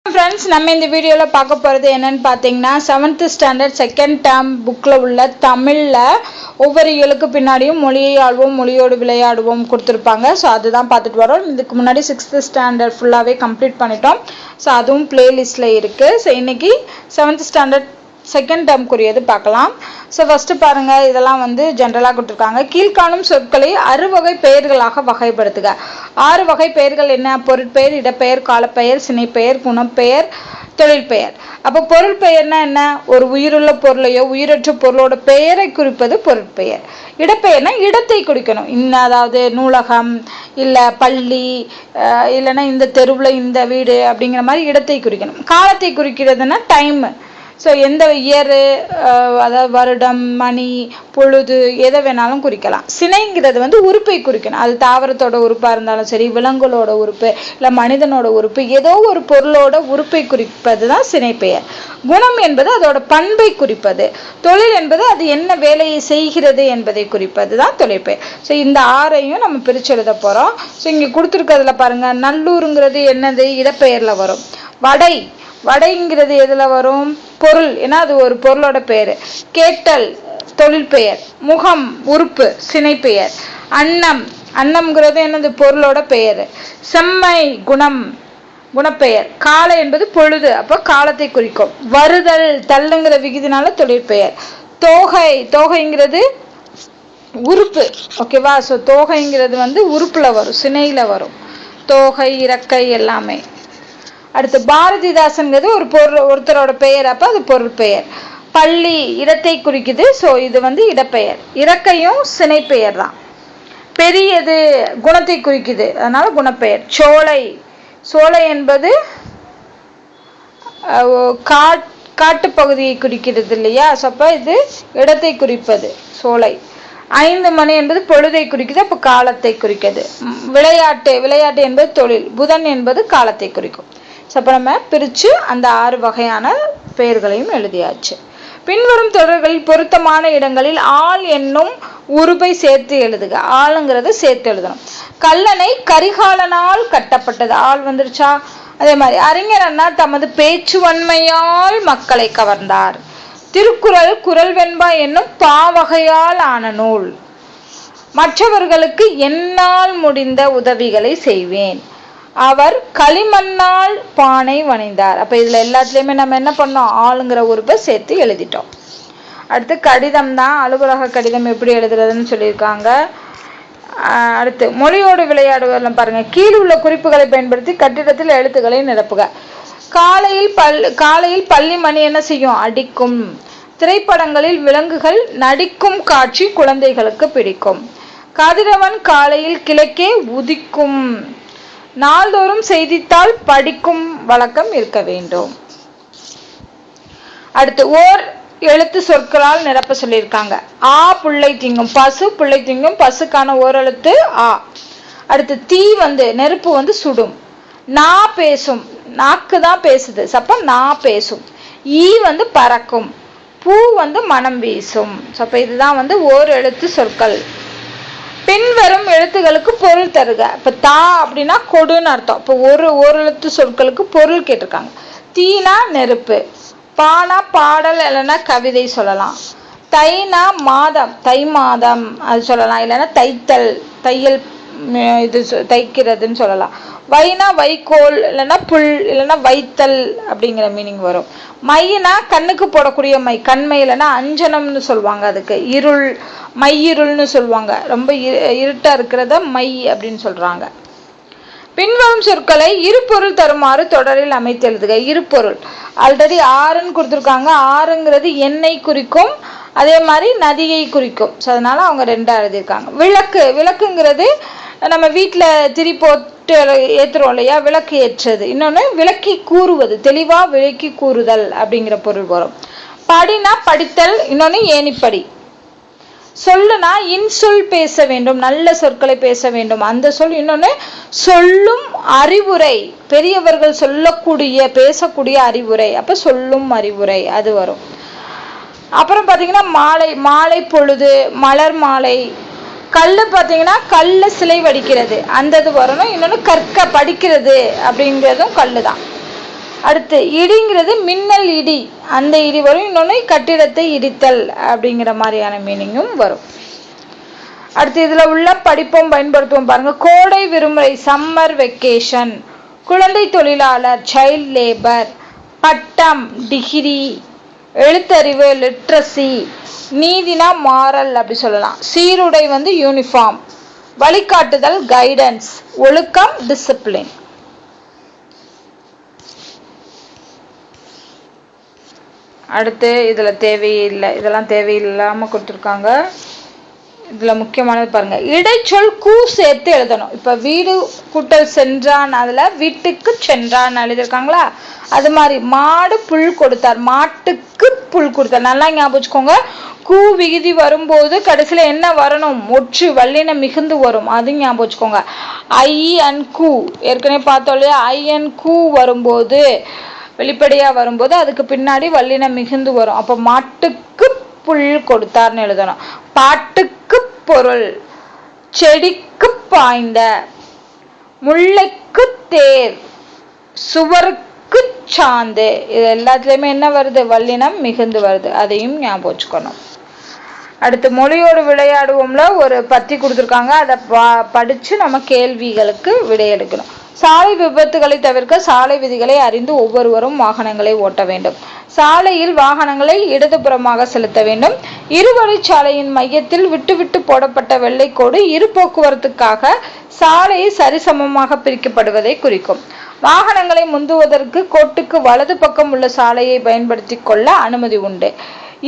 Friends, நம்ம இந்த வீடியோவில் பார்க்க போகிறது என்னன்னு பார்த்தீங்கன்னா 7th ஸ்டாண்டர்ட் செகண்ட் டேர்ம் புக்கில் உள்ள தமிழில் ஒவ்வொரு இயலுக்கு பின்னாடியும் மொழியை ஆள்வோம் மொழியோடு விளையாடுவோம் கொடுத்துருப்பாங்க. ஸோ அதுதான் பார்த்துட்டு வரோம். இதுக்கு முன்னாடி 6th ஸ்டாண்டர்ட் ஃபுல்லாகவே கம்ப்ளீட் பண்ணிட்டோம். ஸோ அதுவும் பிளேலிஸ்ட்டில் இருக்குது. ஸோ இன்றைக்கி 7th ஸ்டாண்டர்ட் செகண்ட் டேர்ம்க்குரியது பார்க்கலாம். ஸோ ஃபஸ்ட்டு பாருங்கள், இதெல்லாம் ஜென்ரலாக கொடுத்துருக்காங்க. கீழ்காணும் சொற்களை 6 வகை பெயர்களாக வகைப்படுத்துக. 6 வகை பெயர்கள் என்ன? பொருட்பெயர், இடப்பெயர், காலப்பெயர், சினைப்பெயர், குணப்பெயர், தொழில் பெயர். அப்போ பொருள் பெயர்னா என்ன? ஒரு உயிருள்ள பொருளையோ உயிரற்ற பொருளோட பெயரை குறிப்பது பொருட்பெயர். இடப்பெயர்னா இடத்தை குறிக்கணும். அதாவது நூலகம், இல்லை பள்ளி, இல்லைன்னா இந்த தெருவில் இந்த வீடு அப்படிங்கிற மாதிரி இடத்தை குறிக்கணும். காலத்தை குறிக்கிறதுனா டைமு. ஸோ எந்த இயரு, அதாவது வருடம், மணி, பொழுது, எதை வேணாலும் குறிக்கலாம். சினைங்கிறது உறுப்பை குறிக்கணும். அது தாவரத்தோட உறுப்பாக இருந்தாலும் சரி, விலங்குகளோட உறுப்பு, இல்லை மனிதனோட உறுப்பு, ஏதோ ஒரு பொருளோட உறுப்பை குறிப்பது தான் சினைப்பெயர். குணம் என்பது அதோட பண்பை குறிப்பது. தொழில் என்பது அது என்ன வேலையை செய்கிறது என்பதை குறிப்பது தான் தொழிற்பெயர். ஸோ இந்த 6ஐயும் நம்ம பிரித்து எழுத போகிறோம். ஸோ இங்கே கொடுத்துருக்கிறதுல பாருங்கள், நல்லூருங்கிறது என்னது? இடப்பெயரில் வரும். வடை, வடைங்கிறது எதில் வரும்? பொருள், ஏன்னா அது ஒரு பொருளோட பெயர். கேட்டல் தொழில் பெயர். முகம் உறுப்பு, சினைப்பெயர். அன்னம், அன்னம்ங்கிறது என்னது? பொருளோட பெயர். செம்மை குணம், குணப்பெயர். காலை என்பது பொழுது, அப்போ காலத்தை குறிக்கும். வருதல், தள்ளுங்கிற விகுதினால தொழிற்பெயர். தோகை, தோகைங்கிறது உறுப்பு. ஓகேவா? ஸோ தோகைங்கிறது உறுப்புல வரும், சினையில வரும். தோகை, இறக்கை எல்லாமே. அடுத்து பாரதிதாசன்கிறது ஒரு பொருள், ஒருத்தரோட பெயர், அப்போ அது பொருள் பெயர். பள்ளி இடத்தை குறிக்குது. ஸோ இது இடப்பெயர். இறக்கையும் சினைப்பெயர் தான். பெரியது குணத்தை குறிக்குது, அதனால குணப்பெயர். சோலை, சோலை என்பது காட்டுப்பகுதியை குறிக்கிறது இல்லையா? ஸோ அப்போ இது இடத்தை குறிப்பது சோலை. 5 மணி என்பது பொழுதை குறிக்குது, அப்போ காலத்தை குறிக்குது. விளையாட்டு, விளையாட்டு என்பது தொழில். புதன் என்பது காலத்தை குறிக்கும். ஸோ அப்போ நம்ம பிரித்து அந்த 6 வகையான பெயர்களையும் எழுதியாச்சு. பின்வரும் தொடர்களில் பொருத்தமான இடங்களில் ஆள் என்னும் உருபை சேர்த்து எழுதுக. ஆளுங்கிறது சேர்த்து எழுதணும். கல்லணை கரிகாலனால் கட்டப்பட்டது. ஆள் வந்துருச்சா? அதே மாதிரி அறிஞர் அண்ணா தமது பேச்சுவன்மையால் மக்களை கவர்ந்தார். திருக்குறள் குறள் வெண்பா என்னும் பாவகையால் ஆன நூல். மற்றவர்களுக்கு என்னால் முடிந்த உதவிகளை செய்வேன். அவர் களிமண்ணால் பானை வணைந்தார். அப்போ இதில் எல்லாத்துலேயுமே நம்ம என்ன பண்ணோம்? ஆளுங்கிற உறுப்பை சேர்த்து எழுதிட்டோம். அடுத்து கடிதம் தான். அலுவலக கடிதம் எப்படி எழுதுறதுன்னு சொல்லியிருக்காங்க. அடுத்து மொழியோடு விளையாடுவதில் பாருங்கள், கீழ் உள்ள குறிப்புகளை பயன்படுத்தி கட்டிடத்தில் எழுத்துக்களை நிரப்புக. காலையில் பள்ளி மணி என்ன செய்யும்? அடிக்கும். திரைப்படங்களில் விலங்குகள் நடிக்கும் காட்சி குழந்தைகளுக்கு பிடிக்கும். கதிரவன் காலையில் கிழக்கே உதிக்கும். நாள்தோறும் செய்தித்தாள் படிக்கும் வழக்கம் இருக்க வேண்டும். அடுத்து ஓர் எழுத்து சொற்களால் நிரப்ப சொல்லியிருக்காங்க. ஆ புள்ளை திங்கும். பசு புள்ளை திங்கும். பசுக்கான ஓர் எழுத்து ஆ. அடுத்து தீ நெருப்பு சுடும். நா பேசும். நாக்கு தான் பேசுது, அப்ப நா பேசும். ஈ பறக்கும். பூ மனம் வீசும். அப்ப இதுதான் ஓர் எழுத்து சொற்கள். பின்வரும் எழுத்துக்களுக்கு பொருள் தருக. இப்ப தா அப்படின்னா கொடுன்னு அர்த்தம். இப்போ ஒரு எழுத்து சொற்களுக்கு பொருள் கேட்டிருக்காங்க. தீனா நெருப்பு. பானா பாடல், இல்லைன்னா கவிதை சொல்லலாம். தைனா மாதம், தை மாதம் அது சொல்லலாம். இல்லைன்னா தைத்தல், தையல், இது தைக்கிறதுன்னு சொல்லலாம். வைனா வைக்கோல், இல்லைன்னா புல், இல்லைன்னா வைத்தல் அப்படிங்கிற மீனிங் வரும். மைனா கண்ணுக்கு போடக்கூடிய மை, கண்மை, இல்லைன்னா அஞ்சனம்னு சொல்லுவாங்க. அதுக்கு இருள், மையிருள்னு சொல்லுவாங்க. ரொம்ப இருட்டா இருக்கிறத மை அப்படின்னு சொல்றாங்க. பின்வரும் சொற்களை இருபொருள் தருமாறு தொடரில் அமைத்து எழுதுக. இருபொருள் ஆல்ரெடி ஆறுன்னு கொடுத்துருக்காங்க. ஆறுங்கிறது எண்ணெய் குறிக்கும், அதே மாதிரி நதியை குறிக்கும். ஸோ அதனால அவங்க 2ஆ எழுதியிருக்காங்க. விளக்கு, விளக்குங்கிறது நம்ம வீட்டில் திரி போட்டு ஏற்றுறோம் இல்லையா? விளக்கு ஏற்றது. இன்னொன்று விளக்கி கூறுவது, தெளிவாக விளக்கி கூறுதல் அப்படிங்கிற பொருள் வரும். படினா படித்தல், இன்னொன்று ஏணிப்படி. சொல்லுனா இன்சொல் பேச வேண்டும், நல்ல சொற்களை பேச வேண்டும், அந்த சொல். இன்னொன்று சொல்லும் அறிவுரை, பெரியவர்கள் சொல்லக்கூடிய பேசக்கூடிய அறிவுரை, அப்போ சொல்லும் அறிவுரை அது வரும். அப்புறம் பார்த்தீங்கன்னா மாலை, மாலை பொழுது, மலர் மாலை. கல் பார்த்தீங்கன்னா கல்ல சிலை வடிக்கிறது, அந்த இது வரணும். இன்னொன்று கற்க படிக்கிறது அப்படிங்கிறதும் கல் தான். அடுத்து இடிங்கிறது மின்னல் இடி, அந்த இடி வரும். இன்னொன்று கட்டிடத்தை இடித்தல் அப்படிங்கிற மாதிரியான மீனிங்கும் வரும். அடுத்து இதில் உள்ள படிப்போம் பயன்படுத்துவோம் பாருங்க. கோடை விடுமுறை சம்மர் வெக்கேஷன், குழந்தை தொழிலாளர் சைல்ட் லேபர், பட்டம் டிகிரி, எழுத்தறிவு லிட்ரஸி, நீதினா மாரல் அப்படி சொல்லலாம், சீருடை வந்து யூனிஃபார்ம், வழிகாட்டுதல் கைடன்ஸ், ஒழுக்கம் டிசிப்ளின். அடுத்து இதில் தேவையில்லை, இதெல்லாம் தேவையில்லாமல் கொடுத்துருக்காங்க. இதில் முக்கியமானது பாருங்க, இடைச்சொல் கூ சேர்த்து எழுதணும். இப்போ வீடு கூட்டல் சென்றான், அதில் வீட்டுக்கு சென்றான் எழுதியிருக்காங்களா, அது மாதிரி மாடு புல் கொடுத்தார், மாட்டுக்கு புல் கொடுத்தார். நல்லா ஞாபகம் வச்சுக்கோங்க. கூ விகுதி வரும்போது கடைசியில் என்ன வரணும், ஒற்று வல்லினம் மிகுந்து வரும், அது ஞாபகம் வச்சுக்கோங்க. ஐ அண்ட் கூ ஏற்கனவே பார்த்தோம் இல்லையா, ஐ அண்ட் கூ வரும்போது வெளிப்படையாக வரும்போது அதுக்கு பின்னாடி வல்லினம் மிகுந்து வரும். அப்போ மாட்டுக்கு புல் கொடுத்தார்னு எழுதணும். பாட்டுக்கு பொருள், செடிக்கு பாய்ந்த, முல்லைக்கு தேர், சுவருக்கு சாந்து, இது எல்லாத்துலேயுமே என்ன வருது, வல்லினம் மிகுந்து வருது, அதையும் ஞாபகம் வச்சுக்கணும். அடுத்து மொழியோடு விளையாடுவோம்ல ஒரு பத்தி கொடுத்துருக்காங்க, அதை படித்து நம்ம கேள்விகளுக்கு விடையெடுக்கணும். சாலை விபத்துகளை தவிர்க்க சாலை விதிகளை அறிந்து ஒவ்வொருவரும் வாகனங்களை ஓட்ட வேண்டும். சாலையில் வாகனங்களை இடதுபுறமாக செலுத்த வேண்டும். இருவழிச்சாலையின் மையத்தில் விட்டு போடப்பட்ட வெள்ளைக்கோடு இரு போக்குவரத்துக்காக சாலையை சரிசமமாக பிரிக்கப்படுவதை குறிக்கும். வாகனங்களை முந்துவதற்கு கோட்டுக்கு வலது பக்கம் உள்ள சாலையை பயன்படுத்தி கொள்ள அனுமதி உண்டு.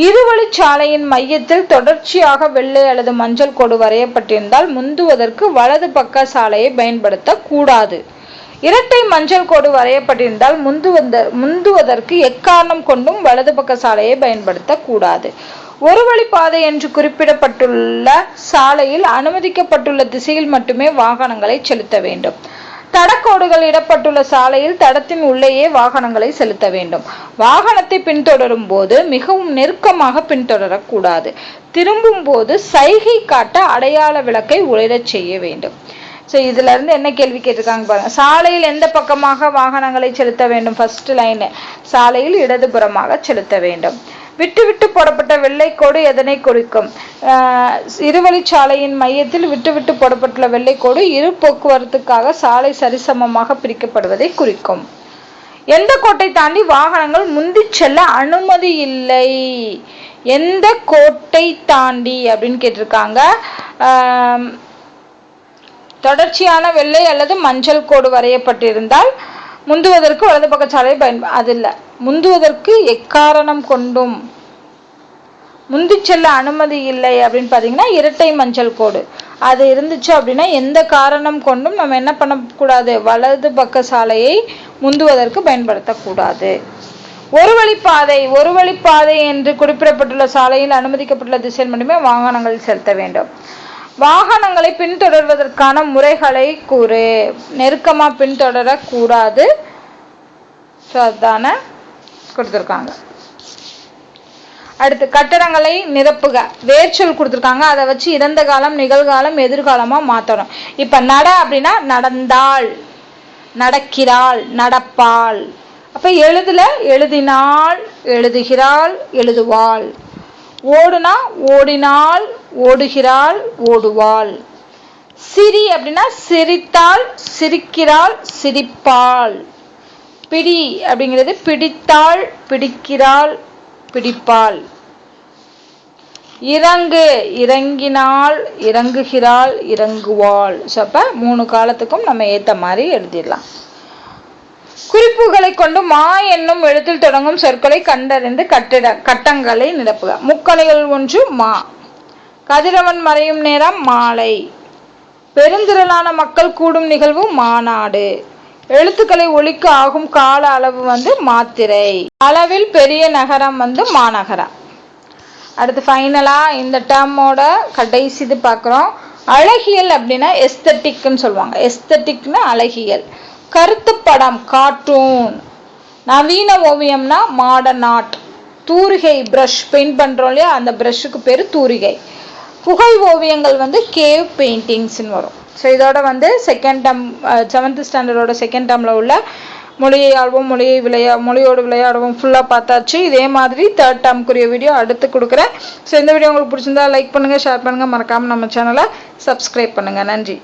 இருவழிச்சாலையின் மையத்தில் தொடர்ச்சியாக வெள்ளை அல்லது மஞ்சள் கோடு வரையப்பட்டிருந்தால் முந்துவதற்கு வலது பக்க சாலையை பயன்படுத்த கூடாது. இரட்டை மஞ்சள் கோடு வரையப்பட்டிருந்தால் முந்துவதற்கு எக்காரணம் கொண்டும் வலது பக்க சாலையை பயன்படுத்த கூடாது. ஒரு வழிப்பாதை என்று குறிப்பிடப்பட்டுள்ள சாலையில் அனுமதிக்கப்பட்டுள்ள திசையில் மட்டுமே வாகனங்களை செலுத்த வேண்டும். தடக்கோடுகள் இடப்பட்டுள்ள சாலையில் தடத்தின் உள்ளேயே வாகனங்களை செலுத்த வேண்டும். வாகனத்தை பின்தொடரும் போது மிகவும் நெருக்கமாக பின்தொடரக்கூடாது. திரும்பும் போது சைகை காட்ட அடையாள விளக்கை ஒளிரச் செய்ய வேண்டும். ஸோ இதுல இருந்து என்ன கேள்வி கேட்டிருக்காங்க பாருங்க. சாலையில் எந்த பக்கமாக வாகனங்களை செலுத்த வேண்டும்? ஃபர்ஸ்ட் லைன், சாலையில் இடதுபுறமாக செலுத்த வேண்டும். விட்டு போடப்பட்ட வெள்ளைக்கோடு எதனை குறிக்கும்? இருவழிச்சாலையின் மையத்தில் விட்டு போடப்பட்டுள்ள வெள்ளைக்கோடு இரு போக்குவரத்துக்காக சாலை சரிசமமாக பிரிக்கப்படுவதை குறிக்கும். எந்த கோட்டை தாண்டி வாகனங்கள் முந்தி செல்ல அனுமதி இல்லை? எந்த கோட்டை தாண்டி அப்படின்னு கேட்டிருக்காங்க. தொடர்ச்சியான வெள்ளை அல்லது மஞ்சள் கோடு வரையப்பட்டிருந்தால் முந்துவதற்கு வலது பக்க சாலை அது இல்லை, முந்துவதற்கு எக்காரணம் கொண்டும் முந்தி செல்ல அனுமதி இல்லை அப்படின்னு பார்த்தீங்கன்னா இரட்டை மஞ்சள் கோடு அது இருந்துச்சு அப்படின்னா எந்த காரணம் கொண்டும் நம்ம என்ன பண்ணக்கூடாது, வலது பக்க சாலையை முந்துவதற்கு பயன்படுத்தக்கூடாது. ஒரு வழிப்பாதை என்று குறிப்பிடப்பட்டுள்ள சாலையில் அனுமதிக்கப்பட்டுள்ள திசையில் மட்டுமே வாகனங்கள் செலுத்த வேண்டும். வாகனங்களை பின்தொடர்வதற்கான முறைகளை கூறு. நெருக்கமா பின்தொடரக்கூடாது, அதான கொடுத்துருக்காங்க. அடுத்து கட்டடங்களை நிரப்புக. வேர்ச்சொல் கொடுத்துருக்காங்க, அதை வச்சு இறந்த காலம் நிகழ்காலம் எதிர்காலமா மாற்றணும். இப்ப நட அப்படின்னா நடந்தாள், நடக்கிறாள், நடப்பாள். அப்ப எழுதுல எழுதினாள், எழுதுகிறாள், எழுதுவாள். ஓடுனா ஓடினாள், ஓடுகிறாள், ஓடுவாள். சிரி அப்படின்னா சிரித்தாள், சிரிக்கிறாள், சிரிப்பாள். பிடி அப்படிங்கிறது பிடித்தாள், பிடிக்கிறாள், பிடிப்பாள். இறங்கு, இறங்கினாள், இறங்குகிறாள், இறங்குவாள். அப்ப 3 காலத்துக்கும் நம்ம ஏத்த மாதிரி எழுதிடலாம். குறிப்புகளை கொண்டு மா என்னும் எழுத்தில் தொடங்கும் சொற்களை கண்டறிந்து கட்டங்களை நிரப்புக. முக்கலைகள் 1 மா. கதிரவன் மறையும் நேரம் மாலை. பெருந்திரளான மக்கள் கூடும் நிகழ்வு மாநாடு. எழுத்துக்களை ஒலிக்க ஆகும் கால அளவு மாத்திரை. அளவில் பெரிய நகரம் மாநகரம். அடுத்து ஃபைனலா இந்த டேர்மோட கடைசி இது பார்க்குறோம். அழகியல் அப்படின்னா எஸ்தட்டிக்னு சொல்லுவாங்க. எஸ்தட்டிக்னா அழகியல். கருத்து படம் கார்ட்டூன். நவீன ஓவியம்னா மாடர்ன் ஆர்ட். தூரிகை பிரஷ் பெயிண்ட் பண்றோம் இல்லையா, அந்த பிரஷுக்கு பேரு தூரிகை. புகை ஓவியங்கள் கேவ் பெயிண்டிங்ஸ்ன்னு வரும். ஸோ இதோட செகண்ட் டேர்ம் 7th ஸ்டாண்டர்டோட செகண்ட் டேர்மில் உள்ள மொழியை ஆள்வோம் மொழியோடு விளையாடுவோம் ஃபுல்லாக பார்த்தாச்சு. இதே மாதிரி 3rd டேர்முக்குரிய வீடியோ அடுத்து கொடுக்குறேன். ஸோ இந்த வீடியோ உங்களுக்கு பிடிச்சிருந்தா லைக் பண்ணுங்கள், ஷேர் பண்ணுங்கள், மறக்காமல் நம்ம சேனலை சப்ஸ்கிரைப் பண்ணுங்கள். நன்றி.